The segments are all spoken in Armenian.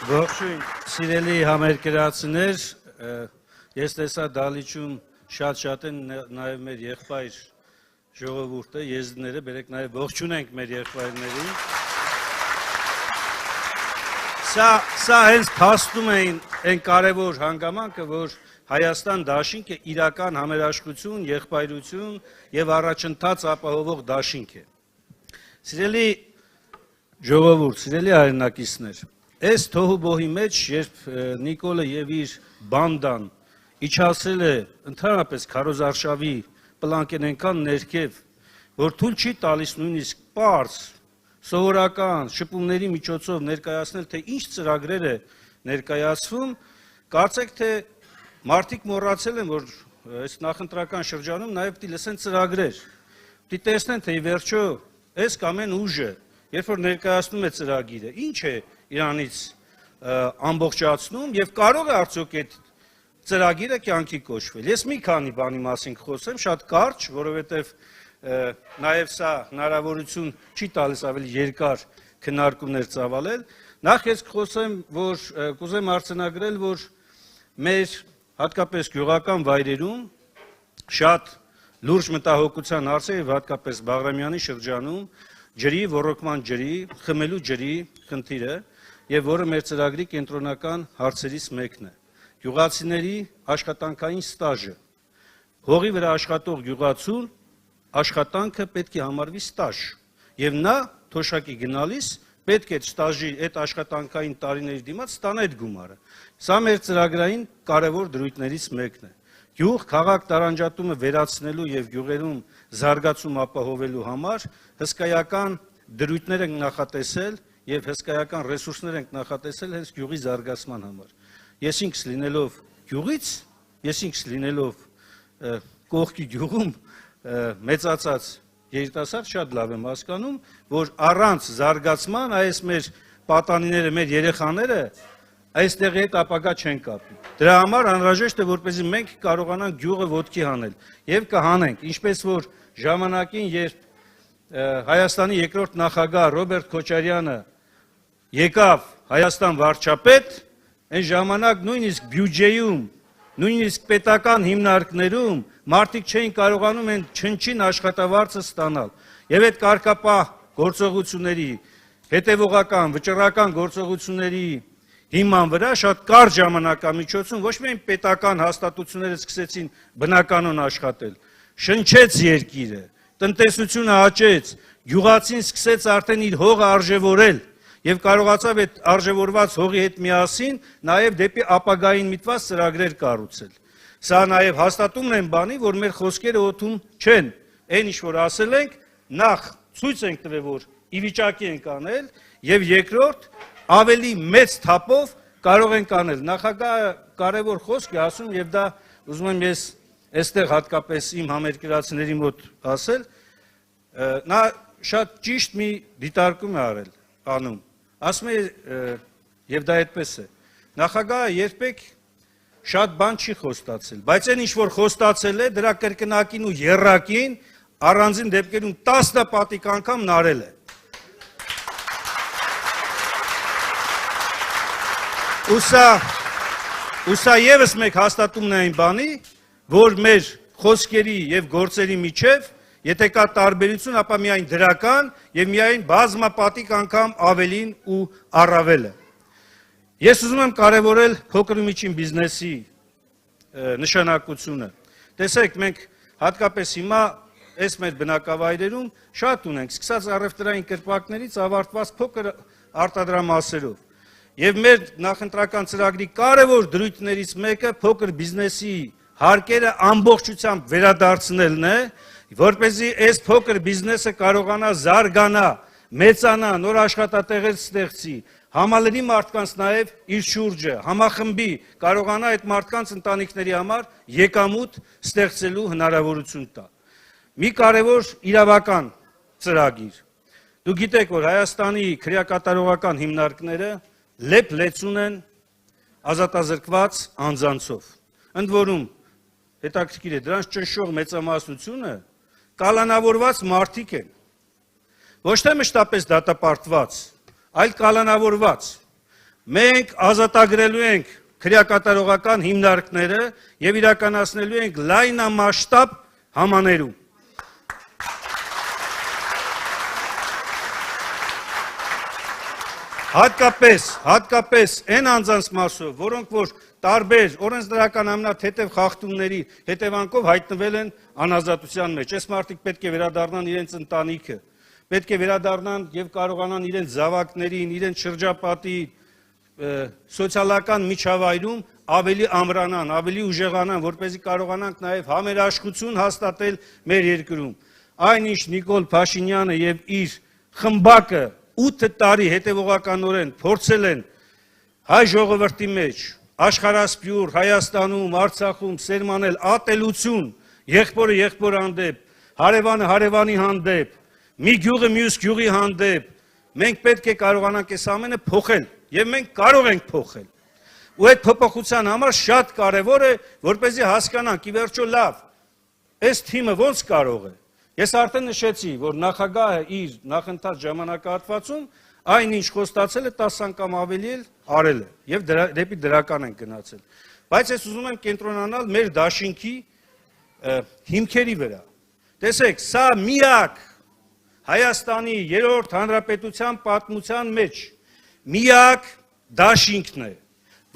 Ողջույն, սիրելի համերկրացիներ, ես տեսա դալիճում շատ են նաև մեր եղբայր ժողովուրդը, եզդները, բերեք նաև ողջունենք մեր եղբայրներին։ Սա հենց փաստում էին այն կարևոր հանգամանքը, որ Հայաստան դաշինք է իրական համերաշխություն, եղբայրություն եւ առաջընթաց ապահովող դաշինք է։ Սիրելի ժողովուրդ, սիրելի հայրենակիցներ, այս թոհուբոհի մեջ, երբ Նիկոլը եւ իր բանդան իջացել է ընդհանրապես քարոզարշավի պլանկեն այնքան ներքև, որ թույլ չի տալիս նույնիսկ պարզ, սովորական շփումների միջոցով ներկայացնել, թե ինչ ծրագրեր է ներկայացվում, կարծեք թե մարդիկ մոռացել են, որ այս նախընտրական շրջանում նաև պիտի լսեն ծրագրեր, պիտի տեսնեն, թե ի վերջո այս կամ այն ուժը, երբ որ ներկայացնում է ծրագիրը, ինչ է իրանից ամբողջացնում եւ կարող է արդյոք այդ ծրագիրը կյանքի կոչվել։ Ես մի քանի բանի մասին կխոսեմ, շատ կարճ, որովհետեւ նաև սա հնարավորություն չի տալիս ավելի երկար քննարկումներ ծավալել։ Նախ ես կխոսեմ, որ կուզեմ արձանագրել, որ մեր հատկապես գյուղական վայրերում շատ լուրջ մտահոգության հարց է եւ հատկապես Բաղրամյանի շրջանում ջրի, ոռոգման ջրի, խմելու ջրի խնդիրը եւ որը մեր ծրագրի կենտրոնական հարցերից մեկն է։ Գյուղացիների աշխատանքային ստաժը։ Հողի վրա աշխատող գյուղացուն աշխատանքը պետք է համարվի ստաժ եւ նա թոշակի գնալիս պետք է ստաժի այդ աշխատանքային տարիների դիմաց ստանա այդ գումարը։ Սա մեր ծրագրային կարևոր դրույթներից մեկն է։ Գյուղ քաղաք տարանջատումը վերացնելու եւ գյուղերում զարգացում ապահովելու համար հսկայական դրույթներ ենք նախատեսել եւ հսկայական ռեսուրսներ ենք նախատեսել հենց գյուղի զարգացման համար։ Ես ինքս լինելով գյուղից, ես ինքս լինելով կողքի գյուղում մեծացած երիտասարդ շատ լավ եմ հասկանում, որ առանց զարգացման այս մեր պատանիները, մեր երեխաները այստեղ հետ ապագա չեն կապի։ Դրա համար անհրաժեշտ է, որպեսզի մենք կարողանանք գյուղը ոտքի հանել եւ կհանենք, ինչպես որ ժամանակին, երբ Հայաստանի երկրորդ նախագահ Ռոբերտ Քոչարյանը եկավ Հայաստան վարչապետ, այն ժամանակ նույնիսկ բյուջեում, նույնիսկ պետական հիմնարկներում մարդիկ չէին կարողանում են չնչին աշխատավարձը ստանալ։ Եվ այդ կարգապահ գործողությունների, հետևողական, վճռական գործողությունների հիման վրա շատ կարճ ժամանակամիջոցում ոչ միայն պետական հաստատությունները սկսեցին բնականon աշխատել, շնչեց երկիրը, տնտեսությունը աճեց, գյուղացին սկսեց արդեն իր հողը արժևորել եւ կարողացավ այդ արժևորված հողի հետ միասին նաեւ դեպի ապագային միտված ծրագրեր կառուցել։ Սա նաեւ հաստատումն են բանի, որ մեր խոսքերը օդում չեն։ Այն ինչ որ ասել ենք, նախ ցույց ենք տվել, որ ի վիճակի ենք անել, եւ երկրորդ ավելի մեծ թափով կարող ենք անել։ Նախագահը կարևոր խոսք է ասում եւ դա ուզում եմ ես այստեղ հատկապես իմ համերկրացիների մոտ ասել, նա շատ ճիշտ մի դիտարկում է անում։ Ասում է եւ դա այդպես է։ Նախագահը երբեք շատ բան չի խոստացել, բայց այն ինչ որ խոստացել է, դրա կրկնակին ու եռակին առանձին դեպքերում 10 պատիկ անգամ նարել է։ Ու սա եւս մեկ հաստատումն է այն բանի, որ մեր խոսքերի եւ գործերի միջև, եթե կա տարբերություն, ապա միայն դրական եւ միայն բազմապատիկ անգամ ավելին ու առավելը։ Ես ուզում եմ կարևորել փոքր ու միջին բիզնեսի նշանակությունը։ Տեսեք, մենք հատկապես հիմա այս մեր բնակավայրերում շատ ունենք, սկսած առևտրային կրպակներից ավարտված փոքր արտադրամասերով։ Եվ մեր նախընտրական ծրագրի կարևոր դրույթներից մեկը փոքր բիզնեսի հարկերը ամբողջությամբ վերադարձնելն է, որպեսզի այս փոքր բիզնեսը կարողանա զարգանա, մեծանա, նոր աշխատատեղեր ստեղծի, համալրի մարդկանց նաև իր շուրջը, համախմբի, կարողանա այդ մարդկանց ընտանիքների համար եկամուտ ստեղծելու հնարավորություն տա։ Մի կարևոր իրավական ծրագիր։ Դուք գիտեք, որ Հայաստանի քրեակատարողական հիմնարկները լեփ-լեցուն են ազատազրկված անձանցով։ Ընդ որում, հետաքրքիր է, դրանց ճնշող մեծամասնությունը կալանավորված մարդիկ են։ Ոչ թե մշտապես դատապարտված, այլ կալանավորված, մենք ազատագրելու ենք քրեակատարողական հիմնարկները եւ իրականացնելու ենք լայնամասշտաբ համաներում։ Հատկապես այն անձանց մասով, որոնք որ տարբեր օրենսդրական ամենաթեթև խախտումների հետևանքով հայտնվել են անազատության մեջ, այս մարդիկ պետք է վերադառնան իրենց ընտանիքը, պետք է վերադառնան եւ կարողանան իրենց զավակներին, իրենց շրջապատի սոցիալական միջավայրում ավելի ամրանան, ավելի ուժեղանան, որպեսզի կարողանանք նաեւ համերաշխություն հաստատել մեր երկրում։ Այնինչ Նիկոլ Փաշինյանը եւ իր խմբակը 8 տարի հետևողականորեն փորձել են հայ ժողովրդի մեջ, աշխարհասփյուռ, Հայաստանում, Արցախում սերմանել ատելություն, եղբորը եղբոր հանդեպ, հարևանը հարևանի հանդեպ, մի գյուղը մյուս գյուղի հանդեպ, մենք պետք է կարողանանք այս ամենը փոխել, եւ մենք կարող ենք փոխել։ Ու այդ փոփոխության համար շատ կարեւոր է, որպեսզի հասկանանք, ի վերջո լավ, այս թիմը ոնց կարող է։ Ես արդեն նշեցի, որ նախագահը իր նախընթաց ժամանակահատվածում այնինչ խոստացել է 10 անգամ ավելի արել է եւ դեպի դրական են գնացել։ Բայց ես ուզում եմ կենտրոնանալ մեր դաշինքի հիմքերի վրա։ Տեսեք, սա միակ Հայաստանի 3-րդ հանրապետության պատմության մեջ միակ դաշինքն է,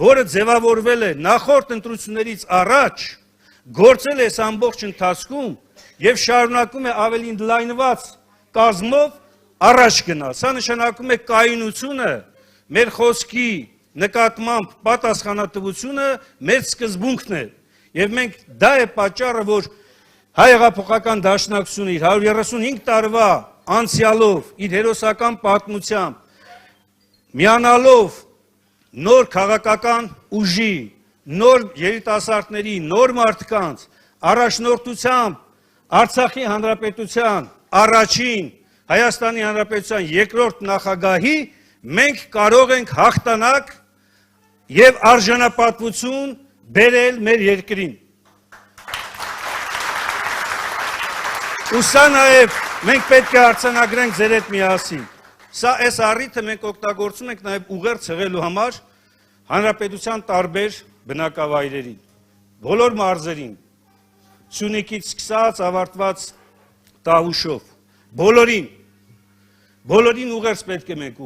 որը ձևավորվել է նախորդ ընտրություններից առաջ, գործել է այս ամբողջ ընթացքում եւ շարունակում է ավելի ընդլայնված կազմով առաջ գնալ։ Սա նշանակում է կայունությունը, մեր խոսքի նկատմամբ պատասխանատվությունը մեր սկզբունքն է։ Եվ մենք դա է պատճառը, որ հայ հեղափոխական դաշնակցությունը իր 135 տարվա անցյալով, իր հերոսական պատմությամբ, միանալով նոր քաղաքական ուժի, նոր երիտասարդների, նոր մարդկանց առաջնորդությամբ Արցախի հանրապետության առաջին, Հայաստանի հանրապետության երկրորդ նախագահի մենք կարող ենք հաղթանակ եւ արժանապատվություն բերել մեր երկրին։ Ու սա նաեւ մենք պետք է արձանագրենք ձեր հետ միասին։ Սա այս առիթը մենք օգտագործում ենք նաեւ ուղերձ հղելու համար հանրապետության տարբեր բնակավայրերին, բոլոր մարզերին, Սյունիքից սկսած ավարտված Տավուշով, բոլորին ուղերձ պետք է մենք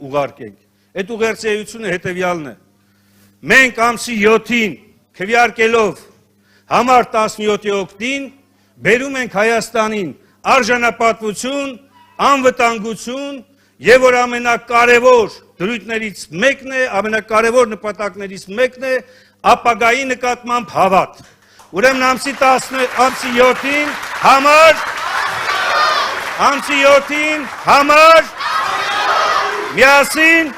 ուղարկենք։ Այդ ուղերձեությունը հետևյալն է. մենք ամսի 7-ին քվեարկելով համար 17-ի օգտին բերում ենք Հայաստանին արժանապատվություն, անվտանգություն եւ որ ամենակարևոր դրույթներից մեկն է, ամենակարևոր նպատակներից մեկն է ապագայի նկատմամբ հավատ։ Ուրեմն ամսի 7-ին համար միասին